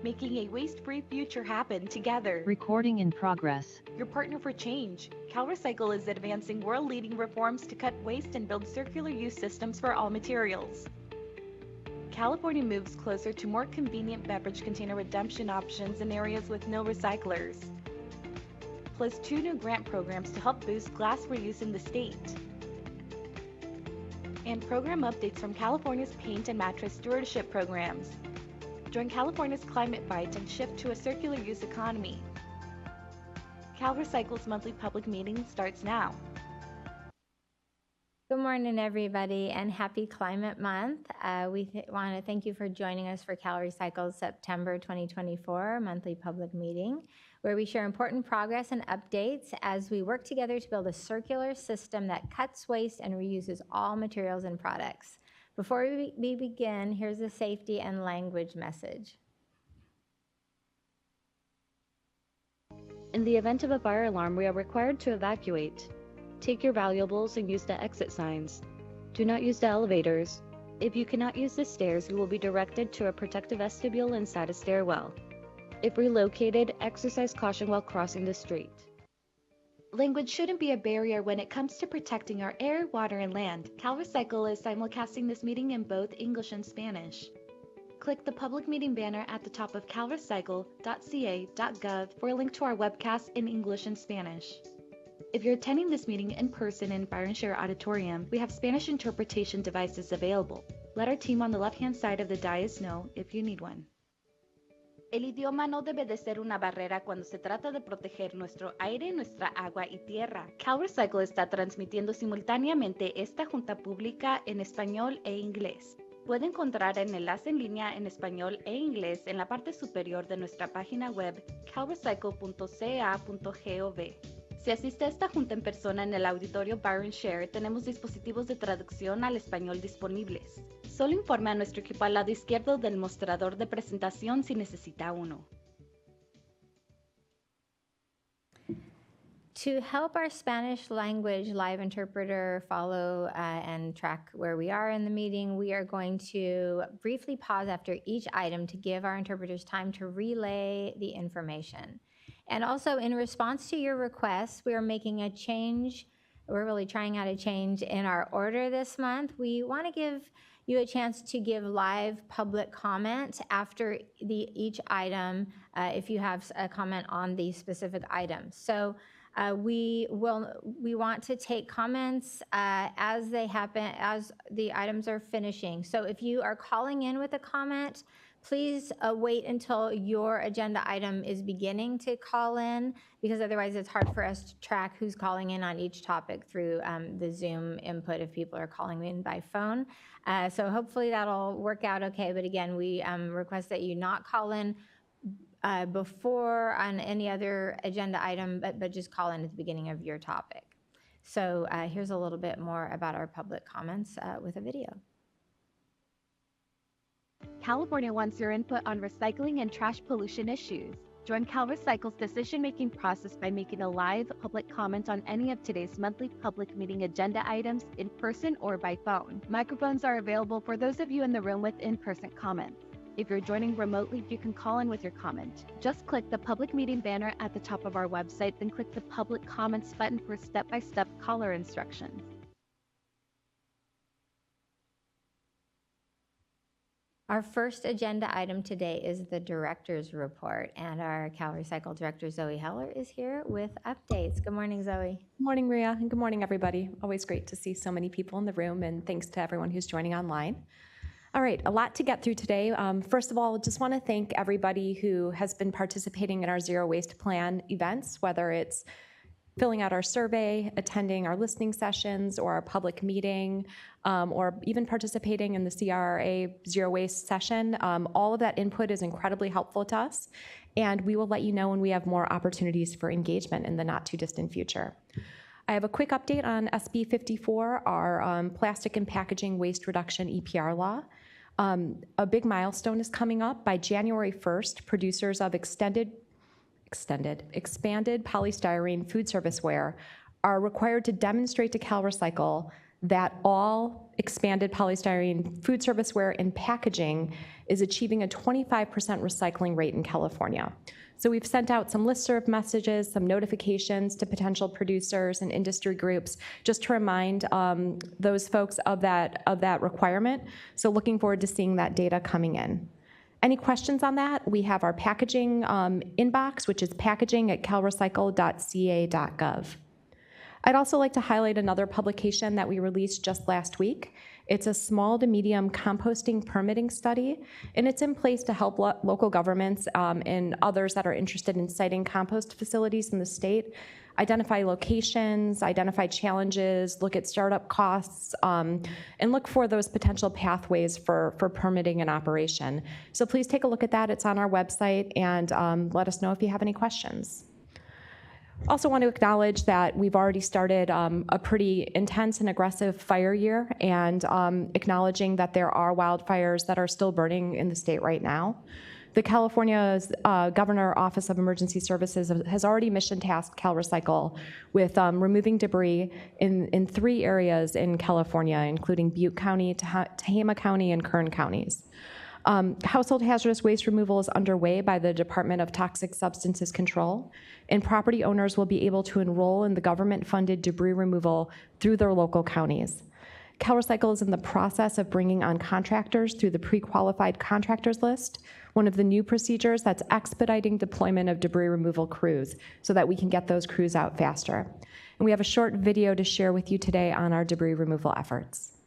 making a waste-free future happen together. Recording in progress. Your partner for change. CalRecycle is advancing world-leading reforms to cut waste and build circular use systems for all materials. California moves closer to more convenient beverage container redemption options in areas with no recyclers. Plus 2 new grant programs to help boost glass reuse in the state. And program updates from California's paint and mattress stewardship programs. Join California's climate fight and shift to a circular use economy. CalRecycle's monthly public meeting starts now. Good morning, everybody, and happy Climate Month. We want to thank you for joining us for CalRecycle's September 2024 monthly public meeting, where we share important progress and updates as we work together to build a circular system that cuts waste and reuses all materials and products. Before we begin, here's a safety and language message. In the event of a fire alarm, we are required to evacuate. Take your valuables and use the exit signs. Do not use the elevators. If you cannot use the stairs, you will be directed to a protective vestibule inside a stairwell. If relocated, exercise caution while crossing the street. Language shouldn't be a barrier when it comes to protecting our air, water, and land. CalRecycle is simulcasting this meeting in both English and Spanish. Click the public meeting banner at the top of calrecycle.ca.gov for a link to our webcast in English and Spanish. If you're attending this meeting in person in Fire and Share Auditorium, we have Spanish interpretation devices available. Let our team on the left-hand side of the dais know if you need one. El idioma no debe de ser una barrera cuando se trata de proteger nuestro aire, nuestra agua y tierra. CalRecycle está transmitiendo simultáneamente esta junta pública en español e inglés. Puede encontrar el enlace en línea en español e inglés en la parte superior de nuestra página web calrecycle.ca.gov. Si asiste a esta junta en persona en el auditorio Bar and Share, tenemos dispositivos de traducción al español disponibles. Solo informe a nuestro equipo al lado izquierdo del mostrador de presentación si necesita uno. To help our Spanish language live interpreter follow and track where we are in the meeting, we are going to briefly pause after each item to give our interpreters time to relay the information. And also, in response to your requests, we are making a change. We're really trying out a change in our order this month. We want to give you a chance to give live public comment after each item if you have a comment on the specific item. So we want to take comments as they happen, as the items are finishing. So if you are calling in with a comment, please wait until your agenda item is beginning to call in, because otherwise it's hard for us to track who's calling in on each topic through the Zoom input if people are calling in by phone. So hopefully that'll work out okay. But again, we request that you not call in before on any other agenda item, but just call in at the beginning of your topic. So here's a little bit more about our public comments with a video. California wants your input on recycling and trash pollution issues. Join CalRecycle's decision-making process by making a live public comment on any of today's monthly public meeting agenda items in person or by phone. Microphones are available for those of you in the room with in-person comments. If you're joining remotely, you can call in with your comment. Just click the public meeting banner at the top of our website, then click the public comments button for step-by-step caller instructions. Our first agenda item today is the director's report, and our CalRecycle director, Zoe Heller, is here with updates. Good morning, Zoe. Good morning, Maria, and good morning, everybody. Always great to see so many people in the room, and thanks to everyone who's joining online. All right, a lot to get through today. First of all, just want to thank everybody who has been participating in our Zero Waste Plan events, whether it's filling out our survey, attending our listening sessions or our public meeting, or even participating in the CRA Zero Waste session. All of that input is incredibly helpful to us, and we will let you know when we have more opportunities for engagement in the not too distant future. I have a quick update on SB 54, our plastic and packaging waste reduction EPR law. A big milestone is coming up. By January 1st, producers of expanded polystyrene food service ware are required to demonstrate to CalRecycle that all expanded polystyrene food serviceware and packaging is achieving a 25% recycling rate in California. So we've sent out some listserv messages, some notifications to potential producers and industry groups, just to remind those folks of that requirement. So looking forward to seeing that data coming in. Any questions on that? We have our packaging inbox, which is packaging@calrecycle.ca.gov. I'd also like to highlight another publication that we released just last week. It's a small to medium composting permitting study, and it's in place to help local governments and others that are interested in siting compost facilities in the state identify locations, identify challenges, look at startup costs, and look for those potential pathways for permitting and operation. So please take a look at that. It's on our website, and let us know if you have any questions. Also want to acknowledge that we've already started a pretty intense and aggressive fire year, and acknowledging that there are wildfires that are still burning in the state right now. The California's Governor Office of Emergency Services has already mission tasked CalRecycle with removing debris in 3 areas in California, including Butte County, Tehama County, and Kern counties. Household hazardous waste removal is underway by the Department of Toxic Substances Control, and property owners will be able to enroll in the government-funded debris removal through their local counties. CalRecycle is in the process of bringing on contractors through the pre-qualified contractors list, one of the new procedures that's expediting deployment of debris removal crews so that we can get those crews out faster. And we have a short video to share with you today on our debris removal efforts.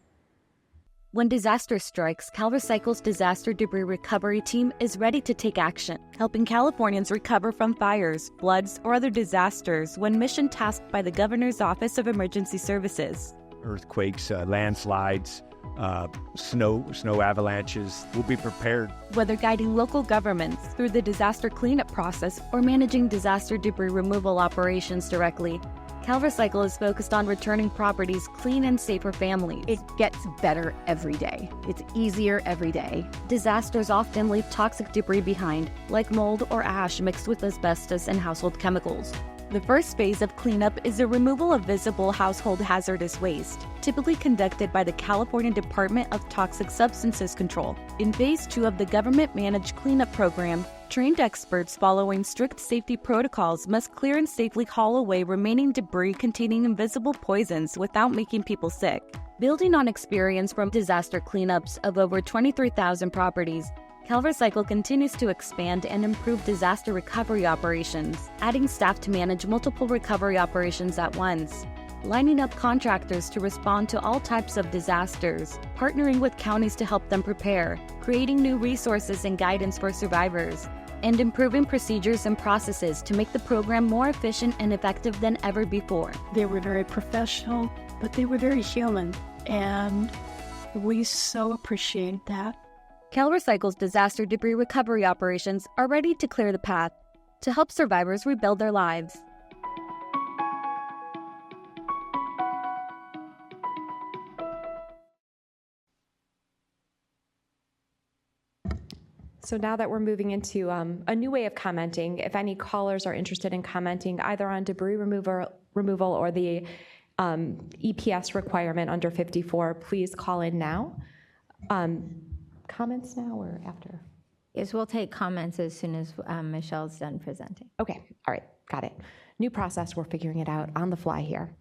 When disaster strikes, CalRecycle's disaster debris recovery team is ready to take action, helping Californians recover from fires, floods, or other disasters when mission tasked by the Governor's Office of Emergency Services. Earthquakes, landslides, snow avalanches. We'll be prepared. Whether guiding local governments through the disaster cleanup process or managing disaster debris removal operations directly, CalRecycle is focused on returning properties clean and safe for families. It gets better every day. It's easier every day. Disasters often leave toxic debris behind, like mold or ash mixed with asbestos and household chemicals. The first phase of cleanup is the removal of visible household hazardous waste, typically conducted by the California Department of Toxic Substances Control. In Phase 2 of the government-managed cleanup program, trained experts following strict safety protocols must clear and safely haul away remaining debris containing invisible poisons without making people sick. Building on experience from disaster cleanups of over 23,000 properties, CalRecycle continues to expand and improve disaster recovery operations, adding staff to manage multiple recovery operations at once, lining up contractors to respond to all types of disasters, partnering with counties to help them prepare, creating new resources and guidance for survivors, and improving procedures and processes to make the program more efficient and effective than ever before. They were very professional, but they were very human, and we so appreciate that. CalRecycle's disaster debris recovery operations are ready to clear the path to help survivors rebuild their lives. So now that we're moving into a new way of commenting, if any callers are interested in commenting either on debris removal or the EPS requirement under 54, please call in now. Comments now or after? Yes, we'll take comments as soon as Michelle's done presenting. Okay, all right, got it. New process, we're figuring it out on the fly here.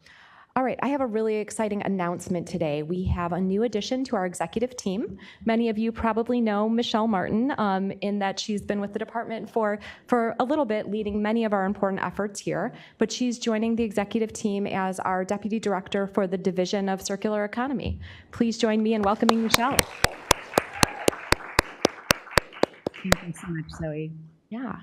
All right, I have a really exciting announcement today. We have a new addition to our executive team. Many of you probably know Michelle Martin in that she's been with the department for a little bit, leading many of our important efforts here, but she's joining the executive team as our Deputy Director for the Division of Circular Economy. Please join me in welcoming Michelle. Thank you so much, Zoe. Yeah.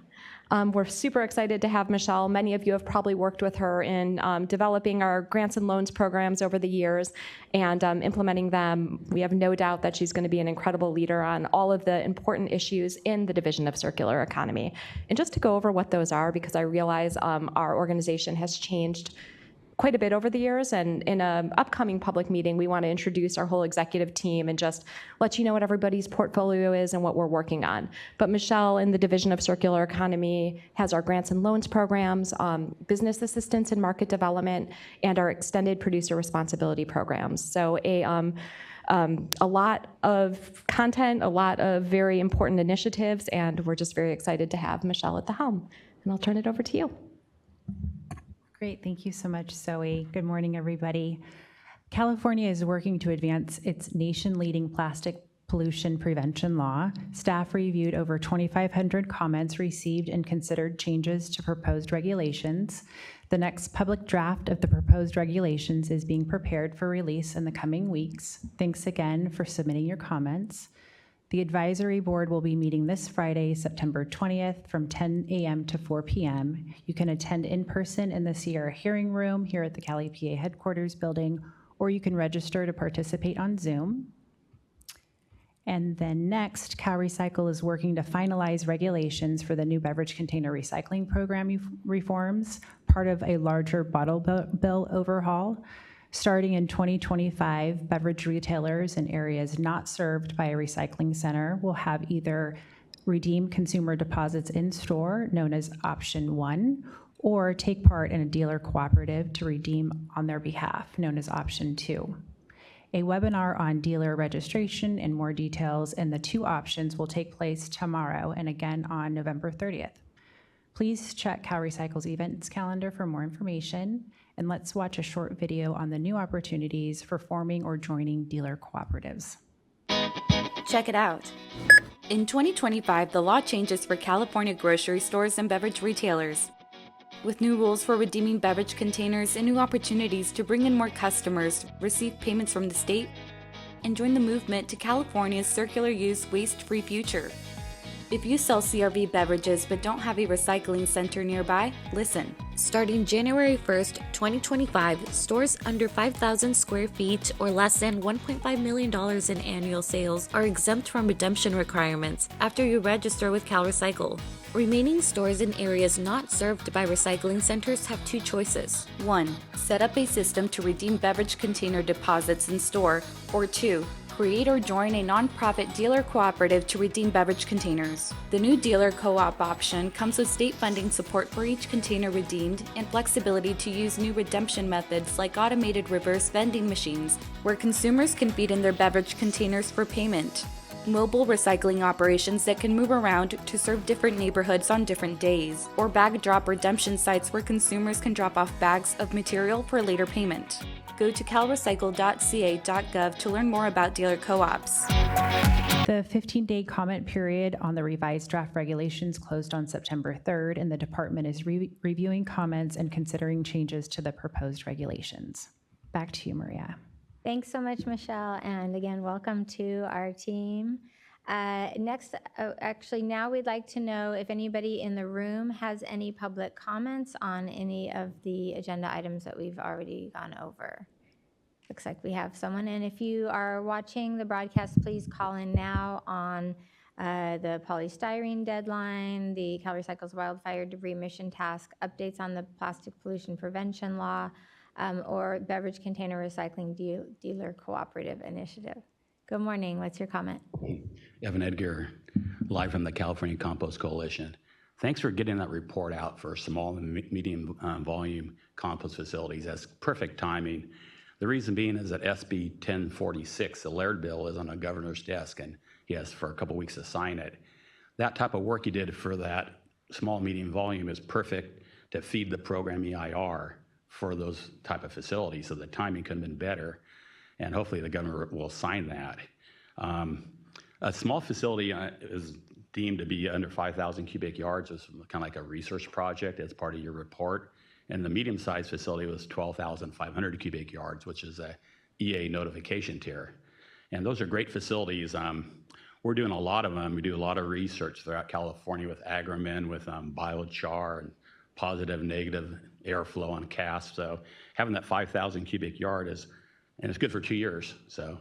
We're super excited to have Michelle. Many of you have probably worked with her in developing our grants and loans programs over the years and implementing them. We have no doubt that she's going to be an incredible leader on all of the important issues in the Division of Circular Economy. And just to go over what those are, because I realize our organization has changed quite a bit over the years, and in an upcoming public meeting, we want to introduce our whole executive team and just let you know what everybody's portfolio is and what we're working on. But Michelle in the Division of Circular Economy has our grants and loans programs, business assistance and market development, and our extended producer responsibility programs. So a A lot of content, a lot of very important initiatives, and we're just very excited to have Michelle at the helm. And I'll turn it over to you. Great, thank you so much, Zoe. Good morning, everybody. California is working to advance its nation-leading plastic pollution prevention law. Staff reviewed over 2,500 comments received and considered changes to proposed regulations. The next public draft of the proposed regulations is being prepared for release in the coming weeks. Thanks again for submitting your comments. The advisory board will be meeting this Friday, September 20th from 10 a.m. to 4 p.m. You can attend in person in the Sierra Hearing Room here at the Cal EPA headquarters building, or you can register to participate on Zoom. And then next, CalRecycle is working to finalize regulations for the new beverage container recycling program reforms, part of a larger bottle bill overhaul. Starting in 2025, beverage retailers in areas not served by a recycling center will have either redeem consumer deposits in store, known as Option 1, or take part in a dealer cooperative to redeem on their behalf, known as Option 2. A webinar on dealer registration and more details in the two options will take place tomorrow and again on November 30th. Please check CalRecycle's events calendar for more information, and let's watch a short video on the new opportunities for forming or joining dealer cooperatives. Check it out. In 2025, the law changes for California grocery stores and beverage retailers. With new rules for redeeming beverage containers and new opportunities to bring in more customers, receive payments from the state, and join the movement to California's circular use, waste-free future. If you sell CRV beverages but don't have a recycling center nearby, listen. Starting January 1st, 2025, stores under 5,000 square feet or less than $1.5 million in annual sales are exempt from redemption requirements after you register with CalRecycle. Remaining stores in areas not served by recycling centers have two choices. 1. Set up a system to redeem beverage container deposits in store, or 2. Create or join a nonprofit dealer cooperative to redeem beverage containers. The new dealer co-op option comes with state funding support for each container redeemed and flexibility to use new redemption methods like automated reverse vending machines, where consumers can feed in their beverage containers for payment. Mobile recycling operations that can move around to serve different neighborhoods on different days, or bag drop redemption sites where consumers can drop off bags of material for later payment. Go to calrecycle.ca.gov to learn more about dealer co-ops. The 15-day comment period on the revised draft regulations closed on September 3rd, and the department is reviewing comments and considering changes to the proposed regulations. Back to you, Maria. Thanks so much, Michelle, and again, welcome to our team. Next, actually, now we'd like to know if anybody in the room has any public comments on any of the agenda items that we've already gone over. Looks like we have someone, and if you are watching the broadcast, please call in now on the polystyrene deadline, the CalRecycle's wildfire debris mission task, updates on the plastic pollution prevention law, or beverage container recycling dealer cooperative initiative. Good morning. What's your comment? Evan Edgar, live from the California Compost Coalition. Thanks for getting that report out for small and medium volume compost facilities. That's perfect timing. The reason being is that SB 1046, the Laird bill, is on the governor's desk, and he has for a couple weeks to sign it. That type of work he did for that small, medium volume is perfect to feed the program EIR for those type of facilities, so the timing could have been better, and hopefully the governor will sign that. A small facility is deemed to be under 5,000 cubic yards. It's kind of like a research project as part of your report, and the medium-sized facility was 12,500 cubic yards, which is a EA notification tier. And those are great facilities. We're doing a lot of them. We do a lot of research throughout California with Agromin, with biochar, and positive, negative airflow on CASP. So having that 5,000 cubic yard and it's good for 2 years. So,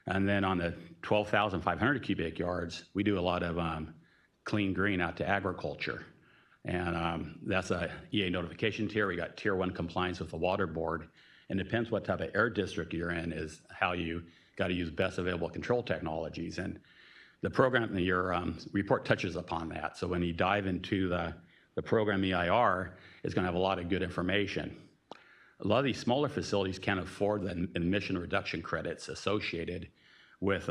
and then on the 12,500 cubic yards, we do a lot of clean green out to agriculture. And that's a EA notification tier. We got tier 1 compliance with the water board. And it depends what type of air district you're in is how you got to use best available control technologies. And the program, your report touches upon that. So when you dive into the program EIR, it's going to have a lot of good information. a lot of these smaller facilities can't afford the emission reduction credits associated with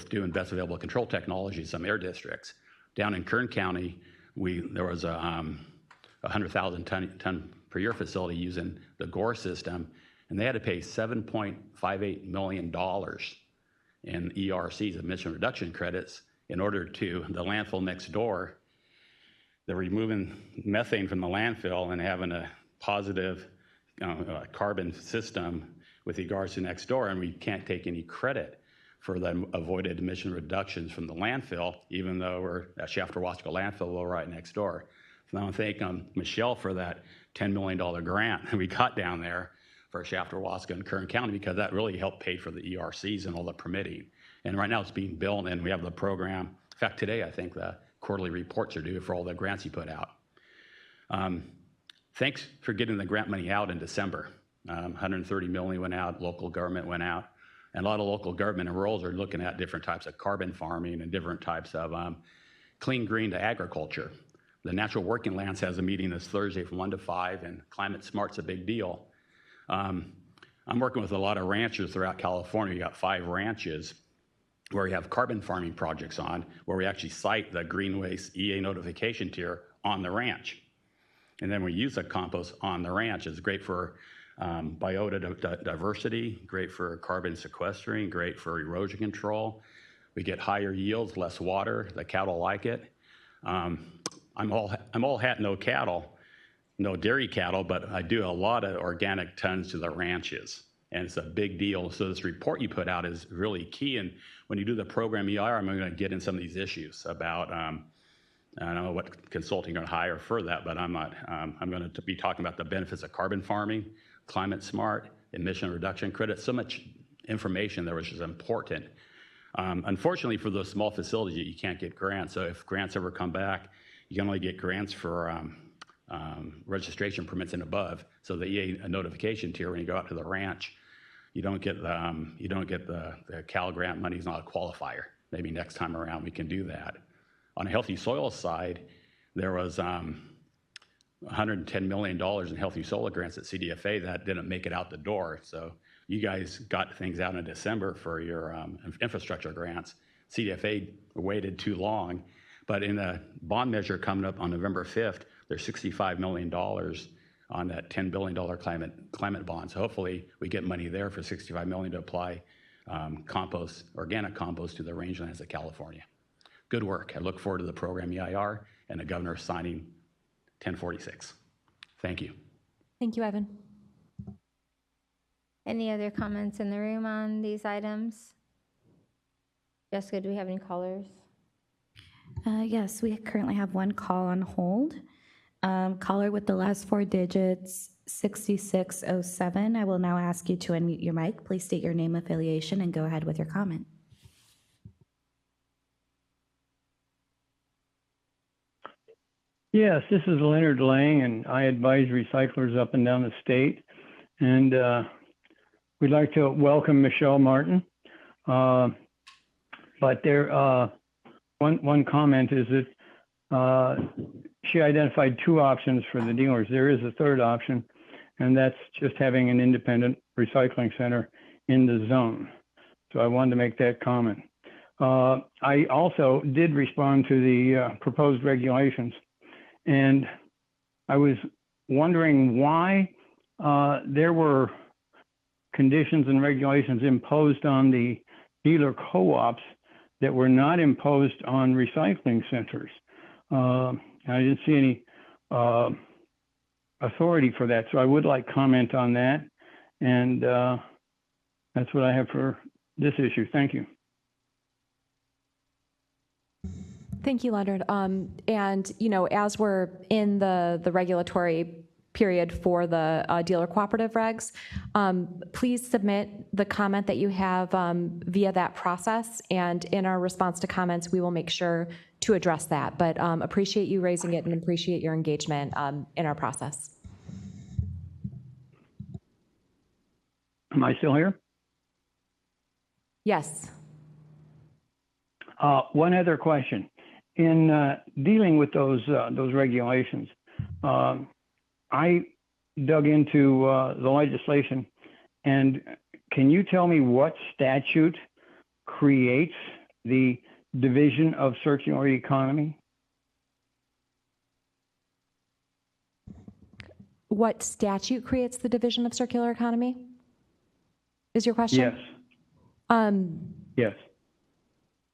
doing best available control technology in some air districts. Down in Kern County, there was a 100,000 ton per year facility using the GORE system, and they had to pay $7.58 million in ERCs, emission reduction credits, in order to, the landfill next door, they're removing methane from the landfill and having a positive carbon system with regards to next door, and we can't take any credit for the avoided emission reductions from the landfill, even though we're at Shafter-Wasco landfill, we're right next door. So I want to thank Michelle for that $10 million grant that we got down there for Shafter-Wasco and Kern County, because that really helped pay for the ERCs and all the permitting. And right now it's being built, and we have the program. In fact, today I think the quarterly reports are due for all the grants you put out. Thanks for getting the grant money out in December. 130 million went out, local government went out, and a lot of local government and rurals are looking at different types of carbon farming and different types of clean green to agriculture. The Natural Working Lands has a meeting this Thursday from 1 to 5, and Climate Smart's a big deal. I'm working with a lot of ranchers throughout California. You got 5 ranches where we have carbon farming projects on, where we actually cite the green waste EA notification tier on the ranch. And then we use the compost on the ranch. It's great for biodiversity, great for carbon sequestering, great for erosion control. We get higher yields, less water. The cattle like it. I'm all hat, no cattle, no dairy cattle, but I do a lot of organic tons to the ranches, and it's a big deal. So this report you put out is really key. And when you do the program EIR, I'm going to get in some of these issues about, I don't know what consulting you're going to hire for that, but I'm not. I'm going to be talking about the benefits of carbon farming, Climate Smart, emission reduction credits. So much information there which is important. Unfortunately, for those small facilities, you can't get grants. So if grants ever come back, you can only get grants for registration permits and above. So the EA notification tier, when you go out to the ranch, you don't get the Cal grant money is not a qualifier. Maybe next time around we can do that. On a healthy soil side, there was $110 million in healthy soil grants at CDFA that didn't make it out the door. So you guys got things out in December for your infrastructure grants. CDFA waited too long, but in a bond measure coming up on November 5th, there's $65 million on that $10 billion climate bond. So hopefully we get money there for $65 million to apply organic compost to the rangelands of California. Good work. I look forward to the program EIR and the governor signing 1046. Thank you. Thank you, Evan. Any other comments in the room on these items? Jessica, do we have any callers? Yes, we currently have one call on hold. Caller with the last 4 digits, 6607. I will now ask you to unmute your mic. Please state your name, affiliation, and go ahead with your comment. Yes, this is Leonard Lang, and I advise recyclers up and down the state. And we'd like to welcome Michelle Martin. But there, one comment is that she identified 2 options for the dealers. There is a 3rd option, and that's just having an independent recycling center in the zone. So I wanted to make that comment. I also did respond to the proposed regulations, and I was wondering why there were conditions and regulations imposed on the dealer co-ops that were not imposed on recycling centers. I didn't see any authority for that, so I would like comment on that. And that's what I have for this issue. Thank you. Thank you, Leonard. And, you know, as we're in the regulatory period for the dealer cooperative regs, please submit the comment that you have via that process, and in our response to comments, we will make sure to address that. But appreciate you raising it and appreciate your engagement in our process. Am I still here? Yes. One other question. In dealing with those regulations, I dug into the legislation, and can you tell me what statute creates the division of circular economy? What statute creates the division of circular economy? Is your question? Yes. Yes.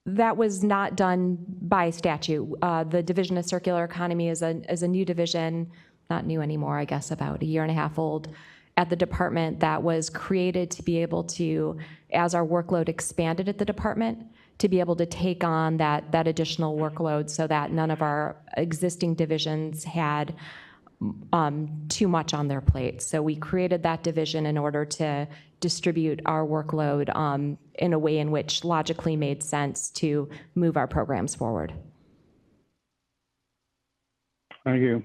That was not done by statute. The division of circular economy is a new division, not new anymore, I guess about a year and a half old, at the department that was created to be able to, as our workload expanded at the department, to be able to take on that additional workload so that none of our existing divisions had too much on their plate. So we created that division in order to distribute our workload in a way in which logically made sense to move our programs forward. Thank you.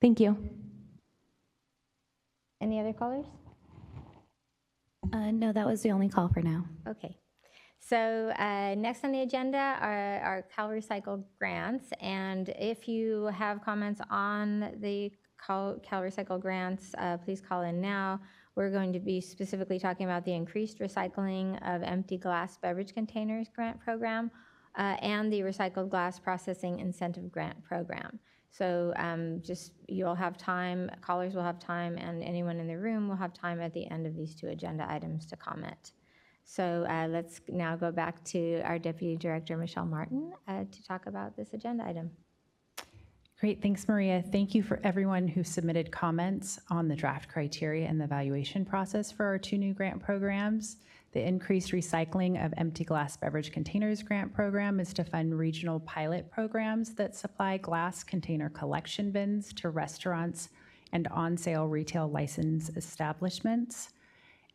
Thank you. Any other callers? No, that was the only call for now. Okay. So next on the agenda are our CalRecycle grants. And if you have comments on the CalRecycle grants, please call in now. We're going to be specifically talking about the increased recycling of empty glass beverage containers grant program and the recycled glass processing incentive grant program. So just you'll have time, callers will have time, and anyone in the room will have time at the end of these two agenda items to comment. So let's now go back to our Deputy Director, Michelle Martin, to talk about this agenda item. Great, thanks, Maria. Thank you for everyone who submitted comments on the draft criteria and the evaluation process for our two new grant programs. The increased recycling of empty glass beverage containers grant program is to fund regional pilot programs that supply glass container collection bins to restaurants and on-sale retail license establishments.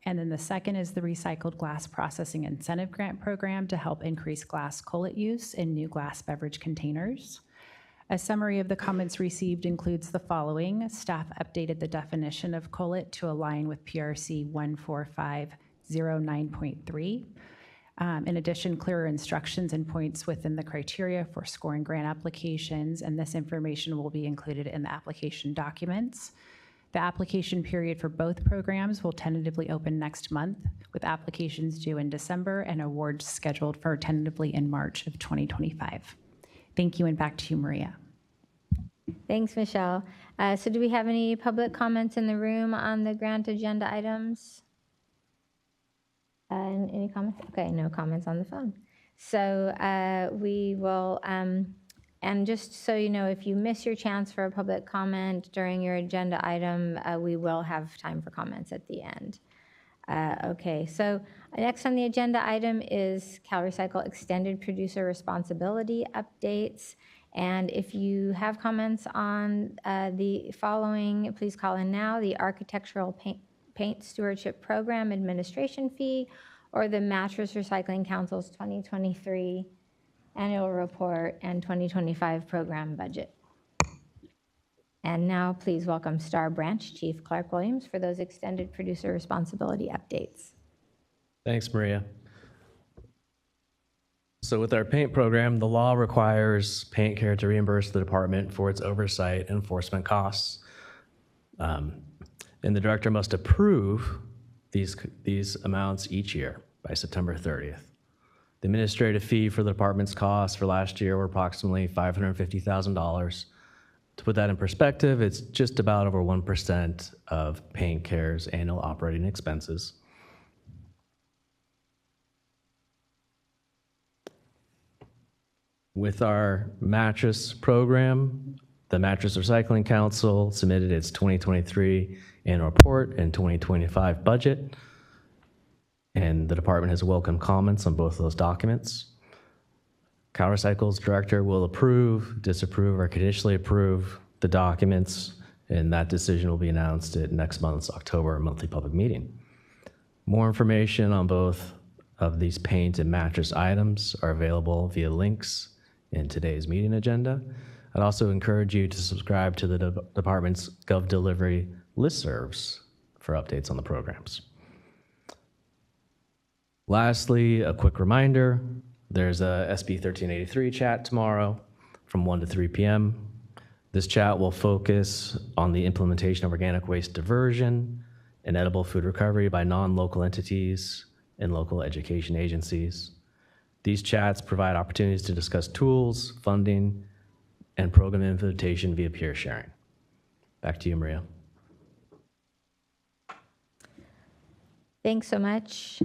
And then the second is the Recycled Glass Processing Incentive Grant Program to help increase glass cullet use in new glass beverage containers. A summary of the comments received includes the following. Staff updated the definition of cullet to align with PRC 14509.3. In addition, clearer instructions and points within the criteria for scoring grant applications, and this information will be included in the application documents. The application period for both programs will tentatively open next month, with applications due in December and awards scheduled for tentatively in March of 2025. Thank you, and back to you, Maria. Thanks, Michelle. So do we have any public comments in the room on the grant agenda items? Any comments? Okay, no comments on the phone. So we will, and just so you know, if you miss your chance for a public comment during your agenda item, we will have time for comments at the end. Okay, so next on the agenda item is CalRecycle Extended Producer Responsibility Updates. And if you have comments on the following, please call in now: the Architectural Paint Stewardship Program Administration Fee, or the Mattress Recycling Council's 2023 Annual Report and 2025 Program Budget. And now please welcome Star Branch Chief Clark Williams for those extended producer responsibility updates. Thanks, Maria. So with our paint program, the law requires Paint Care to reimburse the department for its oversight and enforcement costs. And the director must approve these amounts each year by September 30th. The administrative fee for the department's costs for last year were approximately $550,000. To put that in perspective, it's just about over 1% of Paint Care's annual operating expenses. With our mattress program, the Mattress Recycling Council submitted its 2023 annual report and 2025 budget, and the department has welcomed comments on both of those documents. CalRecycle's director will approve, disapprove, or conditionally approve the documents, and that decision will be announced at next month's October monthly public meeting. More information on both of these paint and mattress items are available via links in today's meeting agenda. I'd also encourage you to subscribe to the department's GovDelivery listservs for updates on the programs. Lastly, a quick reminder, there's a SB 1383 chat tomorrow from 1 to 3 p.m. This chat will focus on the implementation of organic waste diversion and edible food recovery by non-local entities and local education agencies. These chats provide opportunities to discuss tools, funding, and program invitation via peer sharing. Back to you, Maria. Thanks so much.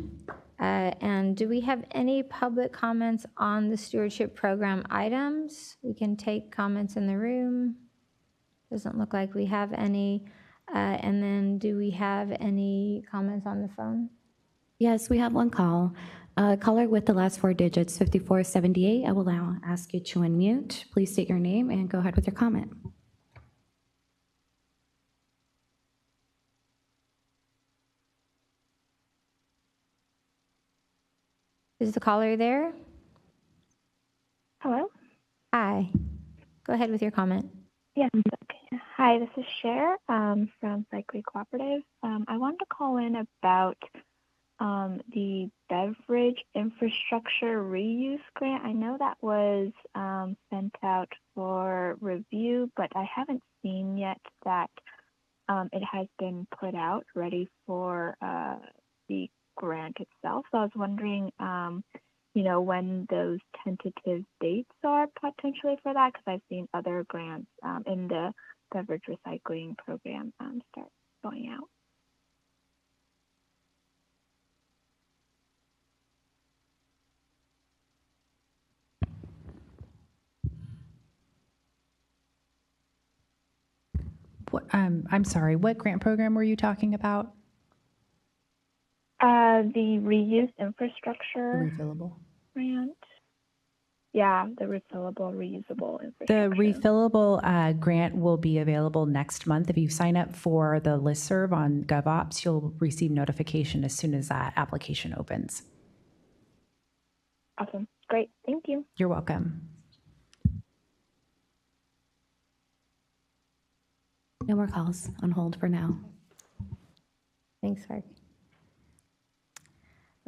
And do we have any public comments on the stewardship program items? We can take comments in the room. Doesn't look like we have any. And then do we have any comments on the phone? Yes, we have one call. Caller with the last four digits, 5478. I will now ask you to unmute. Please state your name and go ahead with your comment. Is the caller there? Hello? Hi. Go ahead with your comment. Yes. Okay. Hi, this is Cher from CalRecycle-California. I wanted to call in about the beverage infrastructure reuse grant. I know that was sent out for review, but I haven't seen yet that it has been put out ready for the grant itself. So I was wondering, when those tentative dates are potentially for that, because I've seen other grants in the beverage recycling program start going out. I'm sorry, what grant program were you talking about? The reuse infrastructure Refillable. grant. Yeah, the refillable, reusable infrastructure. The refillable grant will be available next month. If you sign up for the listserv on GovOps, you'll receive notification as soon as that application opens. Awesome. Great. Thank you. You're welcome. No more calls on hold for now. Thanks, Hark.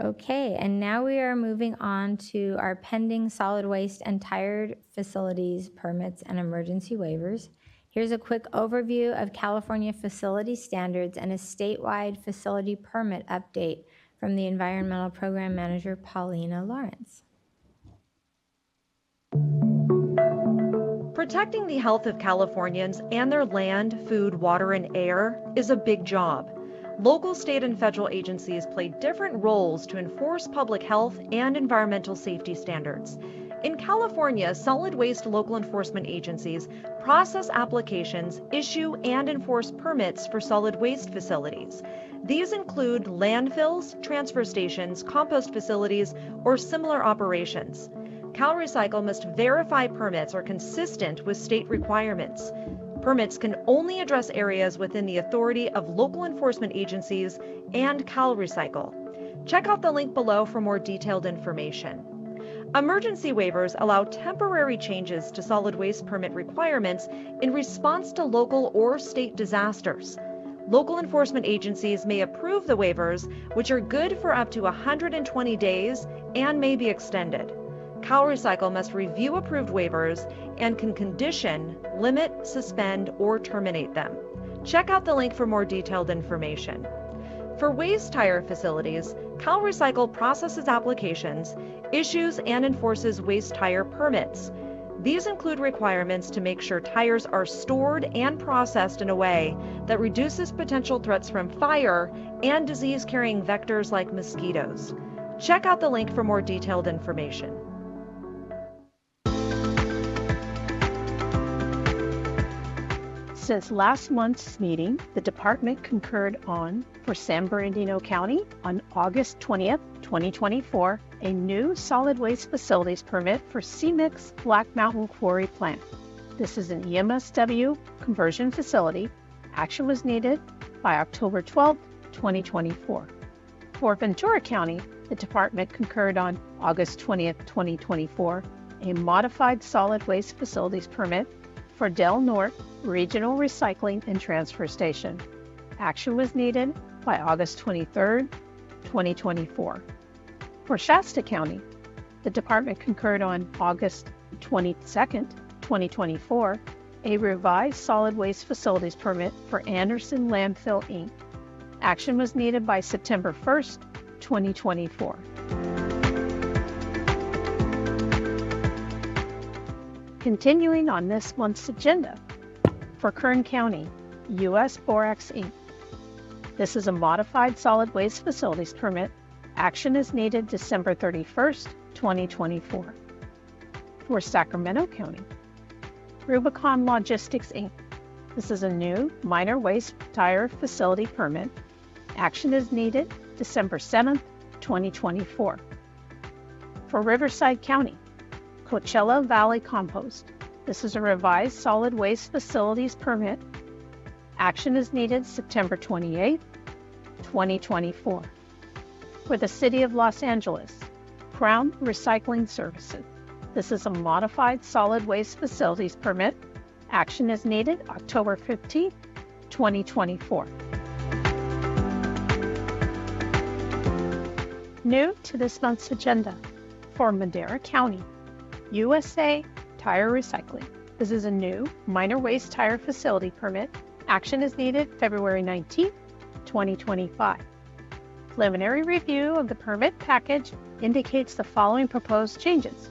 Okay, and now we are moving on to our pending solid waste and tired facilities permits and emergency waivers. Here's a quick overview of California facility standards and a statewide facility permit update from the Environmental Program Manager, Paulina Lawrence. Protecting the health of Californians and their land, food, water, and air is a big job. Local, state, and federal agencies play different roles to enforce public health and environmental safety standards. In California, solid waste local enforcement agencies process applications, issue and enforce permits for solid waste facilities. These include landfills, transfer stations, compost facilities, or similar operations. CalRecycle must verify permits are consistent with state requirements. Permits can only address areas within the authority of local enforcement agencies and CalRecycle. Check out the link below for more detailed information. Emergency waivers allow temporary changes to solid waste permit requirements in response to local or state disasters. Local enforcement agencies may approve the waivers, which are good for up to 120 days and may be extended. CalRecycle must review approved waivers and can condition, limit, suspend, or terminate them. Check out the link for more detailed information. For waste tire facilities, CalRecycle processes applications, issues and enforces waste tire permits. These include requirements to make sure tires are stored and processed in a way that reduces potential threats from fire and disease-carrying vectors like mosquitoes. Check out the link for more detailed information. Since last month's meeting, the department concurred on, for San Bernardino County, on August 20th, 2024, a new solid waste facilities permit for CMIX Black Mountain Quarry Plant. This is an EMSW conversion facility. Action was needed by October 12th, 2024. For Ventura County, the department concurred on August 20th, 2024, a modified solid waste facilities permit for Del Norte Regional Recycling and Transfer Station. Action was needed by August 23rd, 2024. For Shasta County, the department concurred on August 22nd, 2024, a revised solid waste facilities permit for Anderson Landfill, Inc. Action was needed by September 1st, 2024. Continuing on this month's agenda, for Kern County, U.S. Borax, Inc. This is a modified solid waste facilities permit. Action is needed December 31st, 2024. For Sacramento County, Rubicon Logistics, Inc. This is a new minor waste tire facility permit. Action is needed December 7th, 2024. For Riverside County, Coachella Valley Compost. This is a revised solid waste facilities permit. Action is needed September 28th, 2024. For the City of Los Angeles, Crown Recycling Services. This is a modified solid waste facilities permit. Action is needed October 15th, 2024. New to this month's agenda, for Madera County, USA Tire Recycling. This is a new minor waste tire facility permit. Action is needed February 19th, 2025. Preliminary review of the permit package indicates the following proposed changes.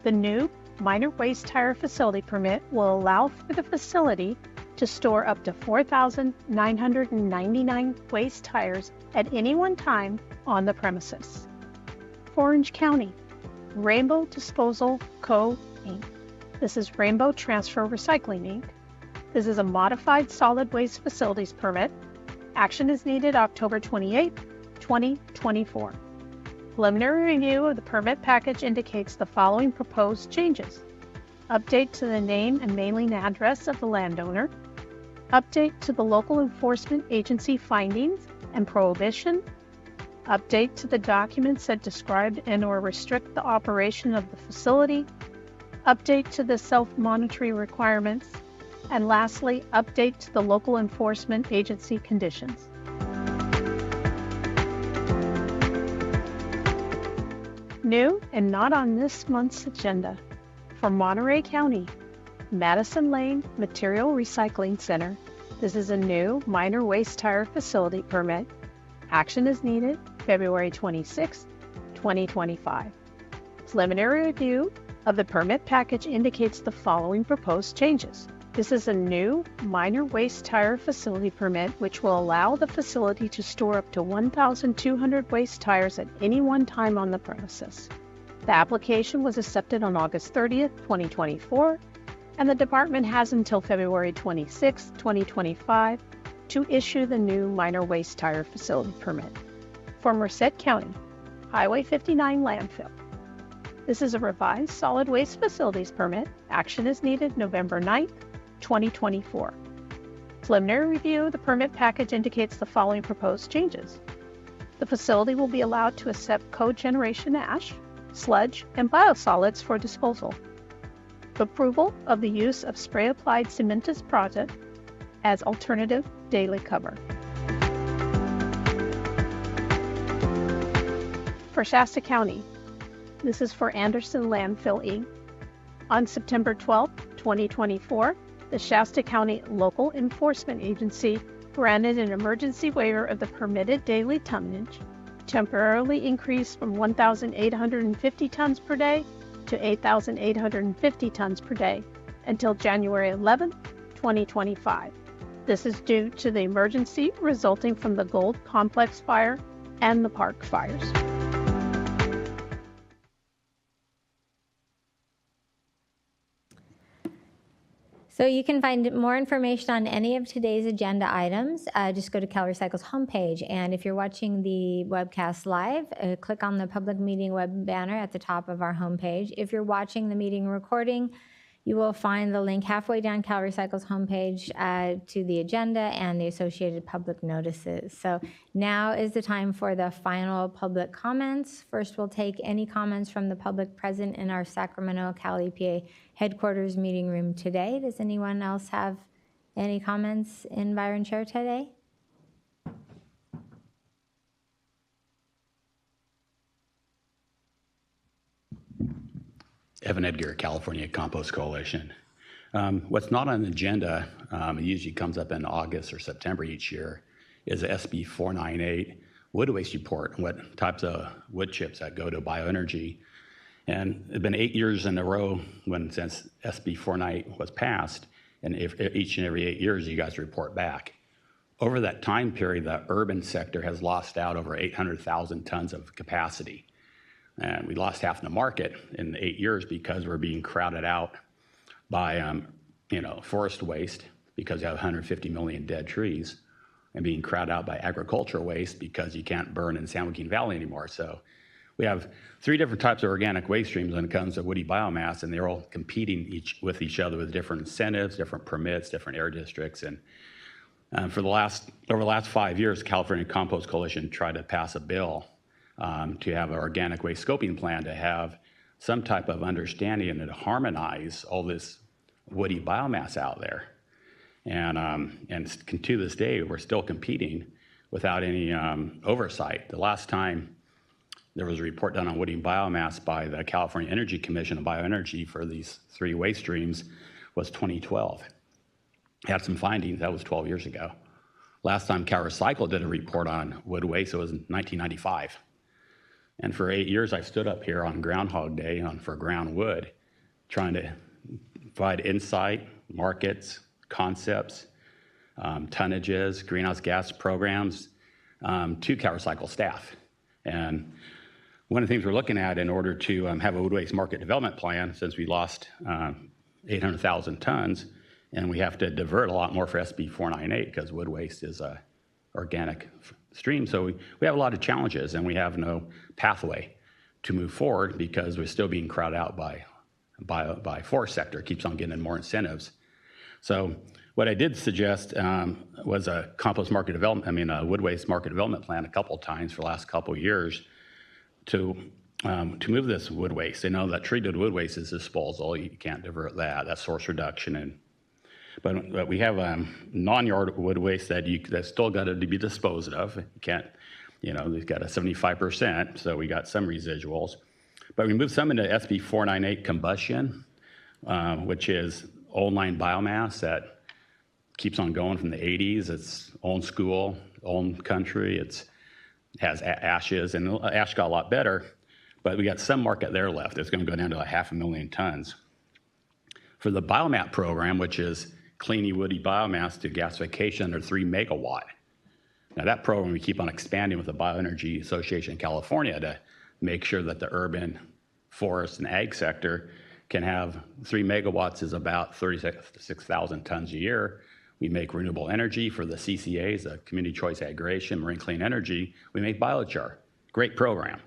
The new minor waste tire facility permit will allow for the facility to store up to 4,999 waste tires at any one time on the premises. For Orange County, Rainbow Disposal Co. Inc. This is Rainbow Transfer Recycling Inc. This is a modified solid waste facilities permit. Action is needed October 28, 2024. Preliminary review of the permit package indicates the following proposed changes. Update to the name and mailing address of the landowner. Update to the local enforcement agency findings and prohibition. Update to the documents that describe and/or restrict the operation of the facility. Update to the self-monitoring requirements. And lastly, update to the local enforcement agency conditions. New and not on this month's agenda, for Monterey County, Madison Lane Material Recycling Center. This is a new minor waste tire facility permit. Action is needed February 26, 2025. Preliminary review of the permit package indicates the following proposed changes. This is a new minor waste tire facility permit which will allow the facility to store up to 1,200 waste tires at any one time on the premises. The application was accepted on August 30th, 2024, and the department has until February 26, 2025 to issue the new minor waste tire facility permit. For Merced County, Highway 59 Landfill. This is a revised solid waste facilities permit. Action is needed November 9th, 2024. Preliminary review of the permit package indicates the following proposed changes. The facility will be allowed to accept cogeneration ash, sludge, and biosolids for disposal. Approval of the use of spray-applied cementous product as alternative daily cover. For Shasta County, this is for Anderson Landfill, Inc. On September 12, 2024, the Shasta County Local Enforcement Agency granted an emergency waiver of the permitted daily tonnage, temporarily increased from 1,850 tons per day to 8,850 tons per day until January 11, 2025. This is due to the emergency resulting from the Gold Complex fire and the park fires. So you can find more information on any of today's agenda items. Just go to CalRecycle's homepage. And if you're watching the webcast live, click on the public meeting web banner at the top of our homepage. If you're watching the meeting recording, you will find the link halfway down CalRecycle's homepage to the agenda and the associated public notices. So now is the time for the final public comments. First, we'll take any comments from the public present in our Sacramento Cal EPA headquarters meeting room today. Does anyone else have any comments in Byron Chair today? Evan Edgar, California Compost Coalition. What's not on the agenda, it usually comes up in August or September each year, is the SB 498 wood waste report and what types of wood chips that go to bioenergy. And it's been 8 years in a row since SB 498 was passed, and each and every 8 years you guys report back. Over that time period, the urban sector has lost out over 800,000 tons of capacity. And we lost half the market in the 8 years because we're being crowded out by forest waste because you have 150 million dead trees, and being crowded out by agricultural waste because you can't burn in San Joaquin Valley anymore. So we have 3 different types of organic waste streams when it comes to woody biomass, and they're all competing with each other with different incentives, different permits, different air districts. And over the last 5 years, California Compost Coalition tried to pass a bill to have an organic waste scoping plan to have some type of understanding and to harmonize all this woody biomass out there. And to this day, we're still competing without any oversight. The last time there was a report done on woody biomass by the California Energy Commission on bioenergy for these 3 waste streams was 2012. Had some findings, that was 12 years ago. Last time CalRecycle did a report on wood waste, it was in 1995. And for 8 years, I stood up here on Groundhog Day for ground wood, trying to provide insight, markets, concepts, tonnages, greenhouse gas programs to CalRecycle staff. And one of the things we're looking at in order to have a wood waste market development plan, since we lost 800,000 tons, and we have to divert a lot more for SB 498 because wood waste is a organic stream. So we have a lot of challenges, and we have no pathway to move forward because we're still being crowded out by forest sector, keeps on getting more incentives. So what I did suggest was a wood waste market development plan a couple of times for the last couple of years to move this wood waste. They know that treated wood waste is disposal. You can't divert that. That's source reduction. But we have non-yard wood waste that's still got to be disposed of. You can't, they've got a 75%, so we got some residuals. But we moved some into SB 498 combustion, which is old line biomass that keeps on going from the 80s. It's old school, old country. It has ashes, and ash got a lot better, but we got some market there left. It's going to go down to 500,000 tons. For the biomap program, which is clean woody biomass to gasification under 3 megawatt. Now that program we keep on expanding with the Bioenergy Association in California to make sure that the urban, forest, and ag sector can have 3 megawatts is about 36,000 tons a year. We make renewable energy for the CCAs, the Community Choice Aggregation, Marine Clean Energy. We make biochar. Great program.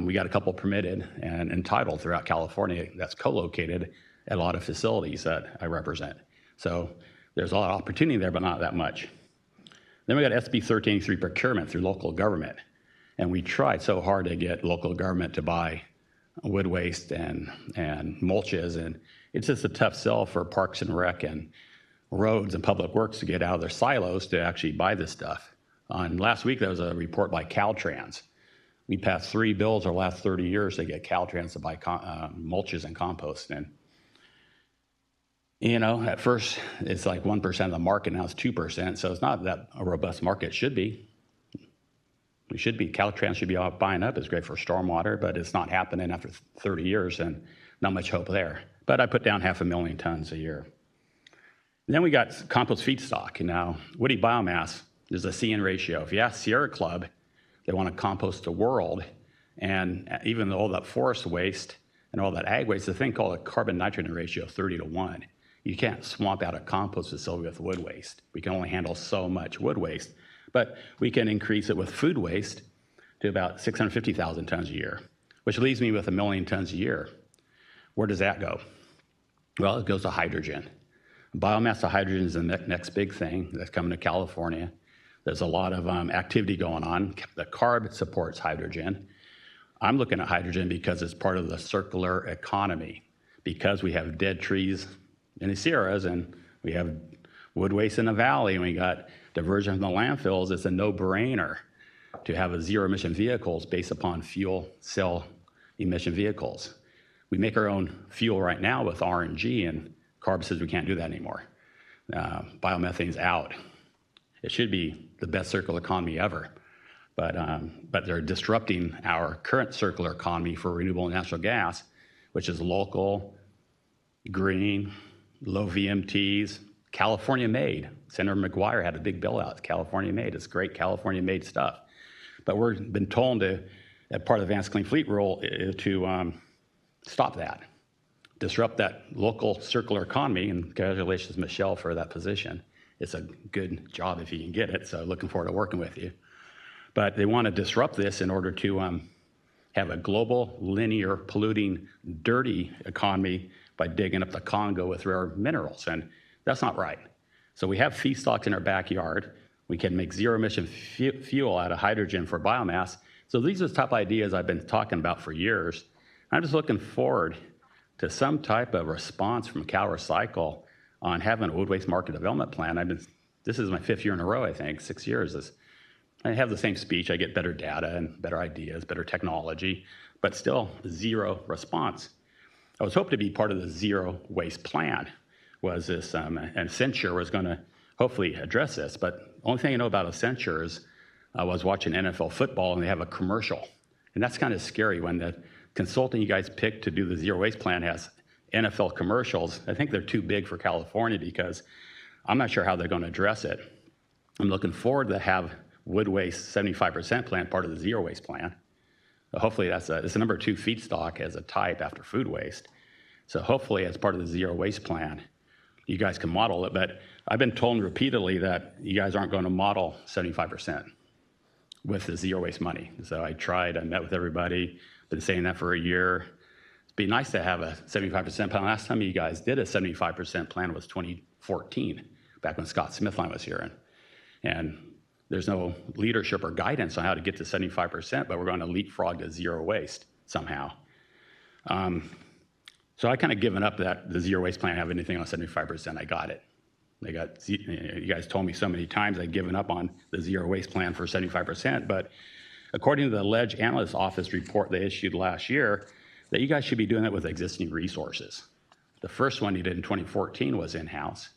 We got a couple permitted and entitled throughout California that's co-located at a lot of facilities that I represent. So there's a lot of opportunity there, but not that much. Then we got SB 1383 procurement through local government. And we tried so hard to get local government to buy wood waste and mulches, and it's just a tough sell for Parks and Rec and roads and public works to get out of their silos to actually buy this stuff. Last week, there was a report by Caltrans. We passed 3 bills over the last 30 years to get Caltrans to buy mulches and compost. And at first, it's like 1% of the market, now it's 2%, so it's not that a robust market should be. Caltrans should be buying up. It's great for stormwater, but it's not happening after 30 years, and not much hope there. But I put down 500,000 tons a year. And then we got compost feedstock. Now, woody biomass is a C/N ratio. If you ask Sierra Club, they want to compost the world, and even all that forest waste and all that ag waste, the thing called a carbon-nitrogen ratio of 30:1. You can't swamp out a compost facility with wood waste. We can only handle so much wood waste. But we can increase it with food waste to about 650,000 tons a year, which leaves me with 1 million tons a year. Where does that go? Well, it goes to hydrogen. Biomass to hydrogen is the next big thing that's coming to California. There's a lot of activity going on. The CARB supports hydrogen. I'm looking at hydrogen because it's part of the circular economy, because we have dead trees in the Sierras and we have wood waste in the valley and we got diversion from the landfills. It's a no-brainer to have zero emission vehicles based upon fuel cell emission vehicles. We make our own fuel right now with RNG, and CARB says we can't do that anymore. Biomethane's out. It should be the best circular economy ever, but they're disrupting our current circular economy for renewable natural gas, which is local, green, low VMTs, California made. Senator McGuire had a big bill out, California made. It's great California made stuff. But we've been told to, as part of the Advanced Clean Fleet rule, to stop that, disrupt that local circular economy, and congratulations, Michelle, for that position. It's a good job if you can get it, so looking forward to working with you. But they want to disrupt this in order to have a global, linear, polluting, dirty economy by digging up the Congo with rare minerals, and that's not right. So we have feedstocks in our backyard. We can make zero-emission fuel out of hydrogen for biomass. So these are the top ideas I've been talking about for years. I'm just looking forward to some type of response from CalRecycle on having a wood waste market development plan. This is my 5th year in a row, I think, 6 years. I have the same speech. I get better data and better ideas, better technology, but still zero response. I was hoping to be part of the zero waste plan. Was this, and Accenture was going to hopefully address this, but the only thing I know about Accenture is I was watching NFL football and they have a commercial. And that's kind of scary when the consultant you guys picked to do the zero waste plan has NFL commercials. I think they're too big for California because I'm not sure how they're going to address it. I'm looking forward to have wood waste 75% plan part of the zero waste plan. Hopefully it's the number 2 feedstock as a type after food waste. So hopefully as part of the zero waste plan, you guys can model it, but I've been told repeatedly that you guys aren't going to model 75% with the zero waste money. So I met with everybody, been saying that for a year. It'd be nice to have a 75% plan. Last time you guys did a 75% plan was 2014, back when Scott Smithline was here. And there's no leadership or guidance on how to get to 75%, but we're going to leapfrog to zero waste somehow. So I kind of given up that the zero waste plan have anything on 75%. I got it. You guys told me so many times I'd given up on the zero waste plan for 75%, but according to the Ledge Analyst Office report they issued last year, that you guys should be doing that with existing resources. The first one you did in 2014 was in-house.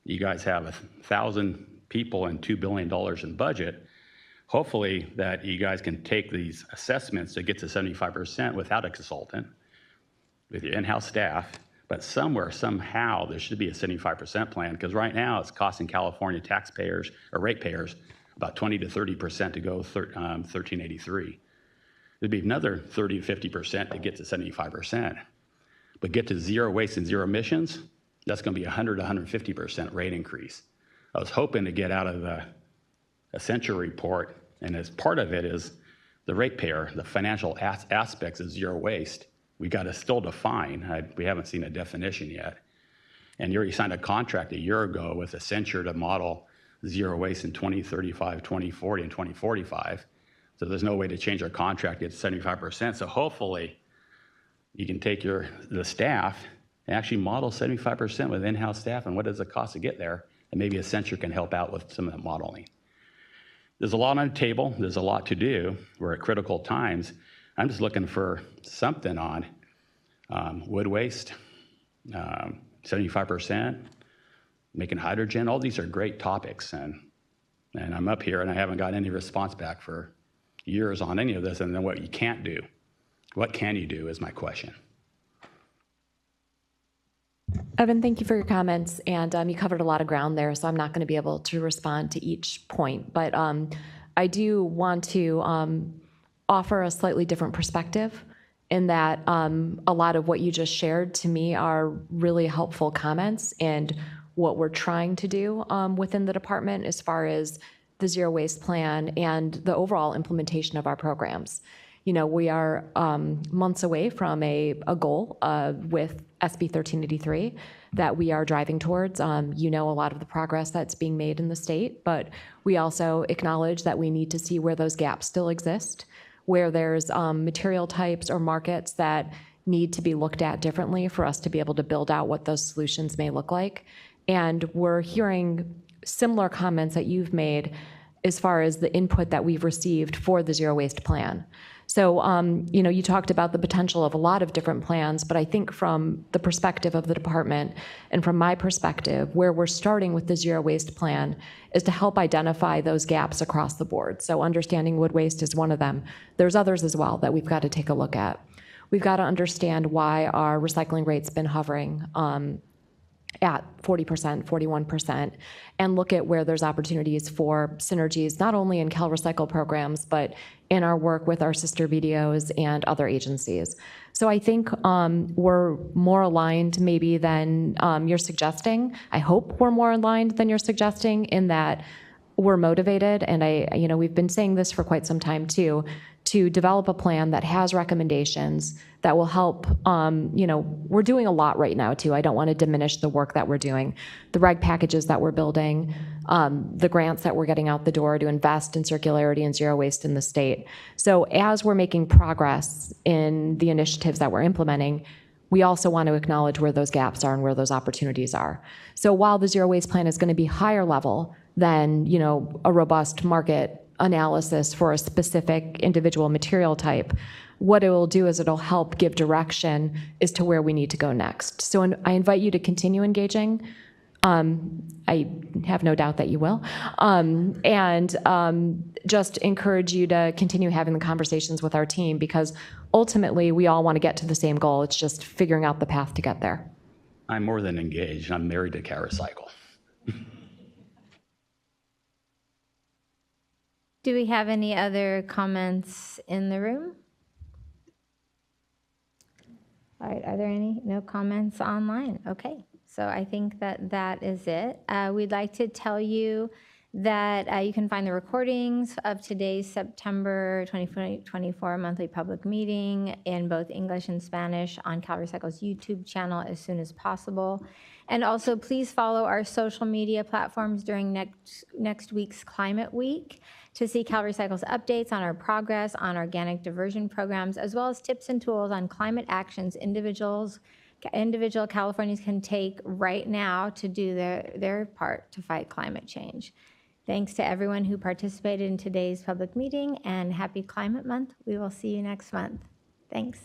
You guys have 1,000 people and $2 billion in budget. Hopefully that you guys can take these assessments to get to 75% without a consultant, with your in-house staff, but somewhere, somehow, there should be a 75% plan, because right now it's costing California taxpayers or ratepayers about 20 to 30% to go 1383. There'd be another 30 to 50% to get to 75%. But get to zero waste and zero emissions, that's going to be 100 to 150% rate increase. I was hoping to get out of the Accenture report, and as part of it is the ratepayer, the financial aspects of zero waste. We got to still define. We haven't seen a definition yet. And you already signed a contract a year ago with Accenture to model zero waste in 2035, 2040, and 2045. So there's no way to change our contract at 75%. So hopefully you can take the staff and actually model 75% with in-house staff, and what does it cost to get there? And maybe Accenture can help out with some of that modeling. There's a lot on the table. There's a lot to do. We're at critical times. I'm just looking for something on wood waste, 75%, making hydrogen. All these are great topics, and I'm up here and I haven't got any response back for years on any of this. And then what you can't do. What can you do is my question. Evan, thank you for your comments, and you covered a lot of ground there, so I'm not going to be able to respond to each point, but I do want to offer a slightly different perspective in that a lot of what you just shared to me are really helpful comments and what we're trying to do within the department as far as the zero waste plan and the overall implementation of our programs. You know, we are months away from a goal with SB 1383 that we are driving towards. You know, a lot of the progress that's being made in the state, but we also acknowledge that we need to see where those gaps still exist, where there's material types or markets that need to be looked at differently for us to be able to build out what those solutions may look like. And we're hearing similar comments that you've made as far as the input that we've received for the zero waste plan. So, you talked about the potential of a lot of different plans, but I think from the perspective of the department and from my perspective, where we're starting with the zero waste plan is to help identify those gaps across the board. So understanding wood waste is one of them. There's others as well that we've got to take a look at. We've got to understand why our recycling rate's been hovering at 40%, 41%, and look at where there's opportunities for synergies, not only in CalRecycle programs, but in our work with our sister BDOs and other agencies. So I think we're more aligned maybe than you're suggesting. I hope we're more aligned than you're suggesting in that we're motivated, and we've been saying this for quite some time too, to develop a plan that has recommendations that will help. We're doing a lot right now too. I don't want to diminish the work that we're doing, the reg packages that we're building, the grants that we're getting out the door to invest in circularity and zero waste in the state. So as we're making progress in the initiatives that we're implementing, we also want to acknowledge where those gaps are and where those opportunities are. So while the zero waste plan is going to be higher level than, a robust market analysis for a specific individual material type, what it will do is it'll help give direction as to where we need to go next. So I invite you to continue engaging. I have no doubt that you will. Just encourage you to continue having the conversations with our team, because ultimately we all want to get to the same goal. It's just figuring out the path to get there. I'm more than engaged. I'm married to CalRecycle. Do we have any other comments in the room? All right, are there no comments online? Okay, so I think that is it. We'd like to tell you that you can find the recordings of today's September 2024 monthly public meeting in both English and Spanish on CalRecycle's YouTube channel as soon as possible. And also please follow our social media platforms during next week's Climate Week to see CalRecycle's updates on our progress on organic diversion programs, as well as tips and tools on climate actions individual Californians can take right now to do their part to fight climate change. Thanks to everyone who participated in today's public meeting, and happy Climate Month. We will see you next month. Thanks.